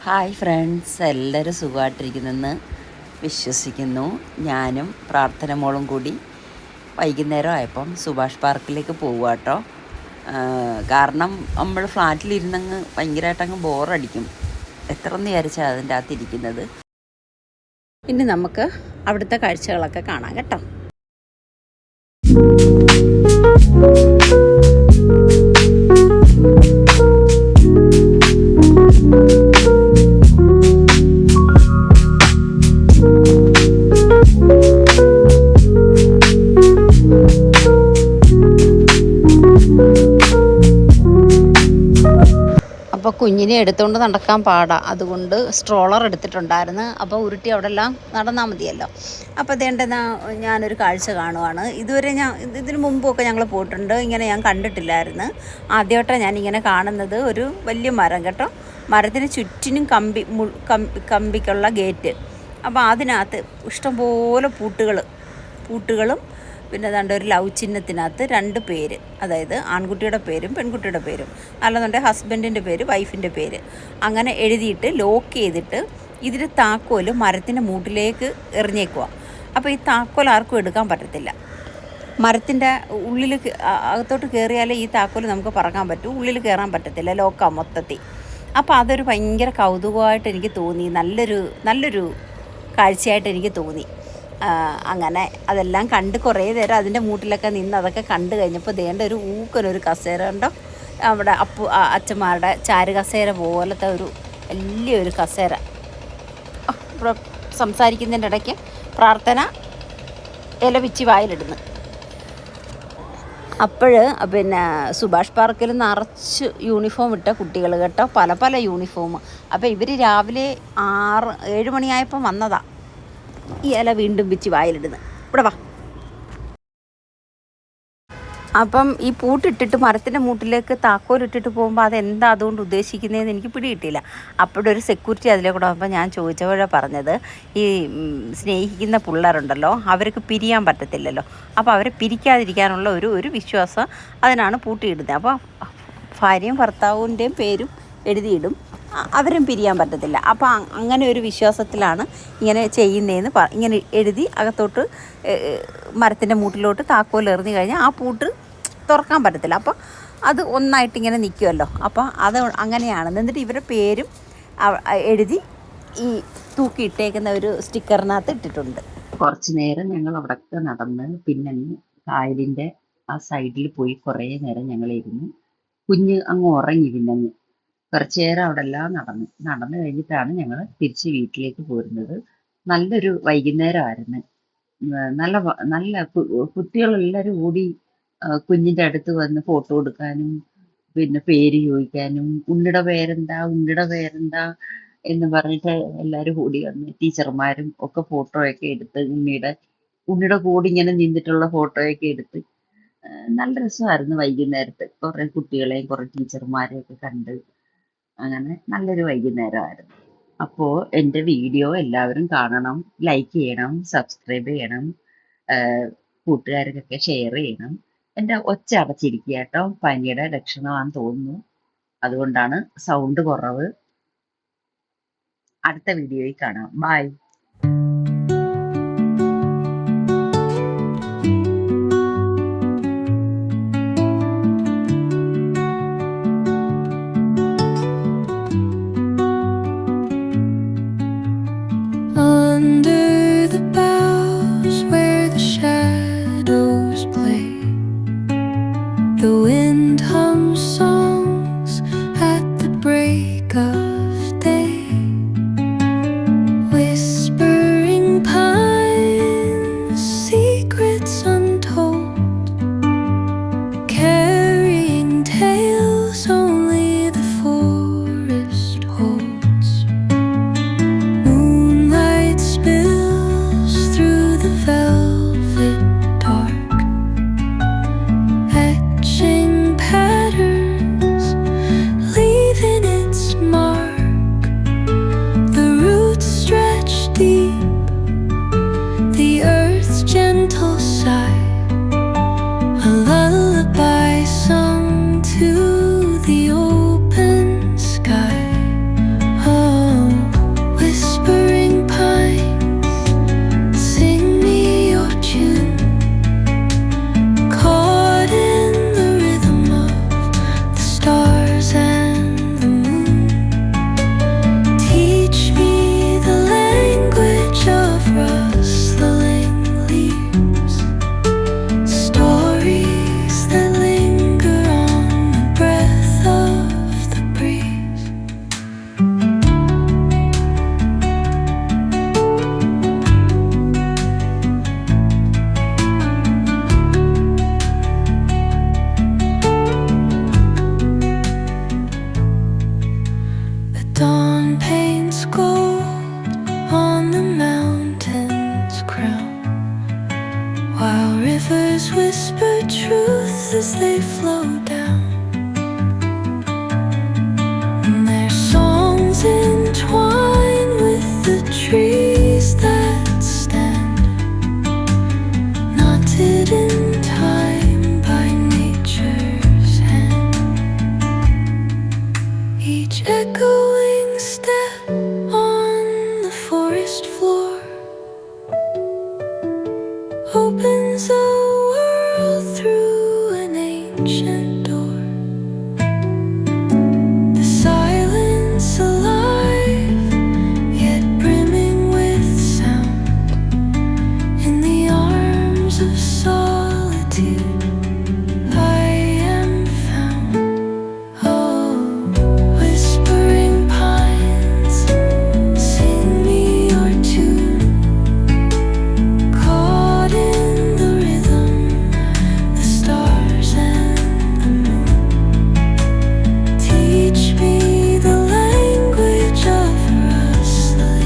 Hi friends, എല്ലാവരും സുഖമായിട്ടിരിക്കുന്നെന്ന് വിശ്വസിക്കുന്നു. ഞാനും പ്രാർത്ഥന മോളും കൂടി വൈകുന്നേരം ആയപ്പം സുഭാഷ് പാർക്കിലേക്ക് പോവുക കേട്ടോ. കാരണം നമ്മൾ ഫ്ലാറ്റിലിരുന്നങ്ങ് ഭയങ്കരമായിട്ടങ്ങ് ബോറടിക്കും. എത്ര എന്ന് വിചാരിച്ചാൽ അതിൻ്റെ അകത്തിരിക്കുന്നത്. ഇനി നമുക്ക് അവിടുത്തെ കാഴ്ചകളൊക്കെ കാണാം കേട്ടോ. അപ്പോൾ കുഞ്ഞിനെ എടുത്തുകൊണ്ട് നടക്കാൻ പാടാം, അതുകൊണ്ട് സ്ട്രോളർ എടുത്തിട്ടുണ്ടായിരുന്നു. അപ്പോൾ ഉരുട്ടി അവിടെ എല്ലാം നടന്നാൽ മതിയല്ലോ. അപ്പോൾ അതേണ്ടെന്നാ ഞാനൊരു കാഴ്ച കാണുവാണ്. ഇതുവരെ ഇതിന് മുമ്പൊക്കെ ഞങ്ങൾ പോയിട്ടുണ്ട്, ഇങ്ങനെ ഞാൻ കണ്ടിട്ടില്ലായിരുന്നു. ആദ്യമായിട്ടാണ് ഞാനിങ്ങനെ കാണുന്നത്. ഒരു വലിയ മരം കേട്ടോ, മരത്തിന് ചുറ്റിനും കമ്പിക്കുള്ള ഗേറ്റ്. അപ്പോൾ അതിനകത്ത് ഇഷ്ടംപോലെ പൂട്ടുകളും പിന്നെ ഏതാണ്ട് ഒരു ലവ് ചിഹ്നത്തിനകത്ത് 2 പേര്, അതായത് ആൺകുട്ടിയുടെ പേരും പെൺകുട്ടിയുടെ പേരും, അല്ലെന്നുണ്ടെങ്കിൽ ഹസ്ബൻഡിൻ്റെ പേര്, വൈഫിൻ്റെ പേര്, അങ്ങനെ എഴുതിയിട്ട് ലോക്ക് ചെയ്തിട്ട് ഇതിൽ താക്കോൽ മരത്തിൻ്റെ മൂട്ടിലേക്ക് എറിഞ്ഞേക്കുക. അപ്പോൾ ഈ താക്കോൽ ആർക്കും എടുക്കാൻ പറ്റത്തില്ല. മരത്തിൻ്റെ ഉള്ളിൽ അകത്തോട്ട് കയറിയാലേ ഈ താക്കോൽ നമുക്ക് പറക്കാൻ പറ്റൂ, ഉള്ളിൽ കയറാൻ പറ്റത്തില്ല, ലോക്കാ മൊത്തത്തിൽ. അപ്പോൾ അതൊരു ഭയങ്കര കൗതുകമായിട്ട് എനിക്ക് തോന്നി, നല്ലൊരു കാഴ്ചയായിട്ട് എനിക്ക് തോന്നി. അങ്ങനെ അതെല്ലാം കണ്ട് കുറേ നേരം അതിൻ്റെ മൂട്ടിലൊക്കെ നിന്ന് അതൊക്കെ കണ്ടു കഴിഞ്ഞപ്പോൾ ദേണ്ട ഒരു ഊക്കനൊരു കസേര ഉണ്ടോ അവിടെ, അച്ഛന്മാരുടെ ചാരു കസേര പോലത്തെ ഒരു വലിയൊരു കസേര. സംസാരിക്കുന്നതിൻ്റെ ഇടയ്ക്ക് പ്രാർത്ഥന ഇല പിച്ചി വായിലിടുന്നു. പിന്നെ സുഭാഷ് പാർക്കിൽ നിറച്ച് യൂണിഫോം ഇട്ട കുട്ടികൾ കേട്ടോ, പല യൂണിഫോം. അപ്പോൾ ഇവർ രാവിലെ 6-7 മണിയായപ്പോൾ വന്നതാണ്. ഈ ഇല വീണ്ടും പിച്ചി വായിലിടുന്നത്. ഇവിടെ വാ. അപ്പം ഈ പൂട്ടിട്ടിട്ട് മരത്തിൻ്റെ മൂട്ടിലേക്ക് താക്കോലിട്ടിട്ട് പോകുമ്പോൾ അതെന്താ അതുകൊണ്ട് ഉദ്ദേശിക്കുന്നതെന്ന് എനിക്ക് പിടികിട്ടില്ല. അപ്പോഴൊരു സെക്യൂരിറ്റി അതിലെ കൂടെ വന്നപ്പോൾ ഞാൻ ചോദിച്ചപ്പോഴാണ് പറഞ്ഞത്, ഈ സ്നേഹിക്കുന്ന പിള്ളേരുണ്ടല്ലോ, അവർക്ക് പിരിയാൻ പറ്റത്തില്ലല്ലോ, അപ്പോൾ അവരെ പിരിക്കാതിരിക്കാനുള്ള ഒരു വിശ്വാസം അതിനാണ് പൂട്ടിയിടുന്നത്. അപ്പോൾ ഭാര്യയും ഭർത്താവിൻ്റെയും പേരും എഴുതിയിടും, അവരും പിരിയാൻ പറ്റത്തില്ല. അപ്പോൾ അങ്ങനെ ഒരു വിശ്വാസത്തിലാണ് ഇങ്ങനെ ചെയ്യുന്നതെന്ന് ഇങ്ങനെ എഴുതി അകത്തോട്ട് മരത്തിൻ്റെ മൂട്ടിലോട്ട് താക്കോൽ എറിഞ്ഞു കഴിഞ്ഞാൽ ആ പൂട്ട് തുറക്കാൻ പറ്റത്തില്ല. അപ്പോൾ അത് ഒന്നായിട്ട് ഇങ്ങനെ നിൽക്കുമല്ലോ. അപ്പോൾ അത് അങ്ങനെയാണ്. എന്നിട്ട് ഇവരുടെ പേരും എഴുതി ഈ തൂക്കിയിട്ടേക്കുന്ന ഒരു സ്റ്റിക്കറിനകത്ത് ഇട്ടിട്ടുണ്ട്. കുറച്ച് നേരം ഞങ്ങൾ അവിടെയൊക്കെ നടന്ന് പിന്നെ കായലിൻ്റെ ആ സൈഡിൽ പോയി കുറേ നേരം ഞങ്ങളിരുന്ന്. കുഞ്ഞ് അങ്ങ് ഉറങ്ങി. പിന്നെ കുറച്ചു നേരം അവിടെ എല്ലാം നടന്നു കഴിഞ്ഞിട്ടാണ് ഞങ്ങൾ തിരിച്ച് വീട്ടിലേക്ക് പോരുന്നത്. നല്ലൊരു വൈകുന്നേരമായിരുന്നു. നല്ല കുട്ടികളെല്ലാവരും കൂടി കുഞ്ഞിൻ്റെ അടുത്ത് വന്ന് ഫോട്ടോ എടുക്കാനും പിന്നെ പേര് ചോദിക്കാനും ഉണ്ണിയുടെ പേരെന്താ എന്ന് പറഞ്ഞിട്ട് എല്ലാവരും കൂടി വന്ന് ടീച്ചർമാരും ഒക്കെ ഫോട്ടോയൊക്കെ എടുത്ത് ഉണ്ണിയുടെ കൂടി ഇങ്ങനെ നിന്നിട്ടുള്ള ഫോട്ടോയൊക്കെ എടുത്ത് നല്ല രസമായിരുന്നു. വൈകുന്നേരത്ത് കുറേ കുട്ടികളെയും കുറേ ടീച്ചർമാരെയും ഒക്കെ കണ്ട് അങ്ങനെ നല്ലൊരു വൈകുന്നേരമായിരുന്നു. അപ്പോൾ എൻ്റെ വീഡിയോ എല്ലാവരും കാണണം, ലൈക്ക് ചെയ്യണം, സബ്സ്ക്രൈബ് ചെയ്യണം, കൂട്ടുകാർക്കൊക്കെ ഷെയർ ചെയ്യണം. എൻ്റെ ഒച്ച അടച്ചിരിക്കുക കേട്ടോ, പനിയുടെ ലക്ഷണമാണെന്ന് തോന്നുന്നു, അതുകൊണ്ടാണ് സൗണ്ട് കുറവ്. അടുത്ത വീഡിയോയിൽ കാണാം. By. The wind hums songs at the break of day, whispering pines, secrets untold, carrying tales only the forest holds. Moonlight spills through the velvet dark, patterns, leaving its mark. sun paints gold on the mountain's crown, while rivers whisper truth as they flow down.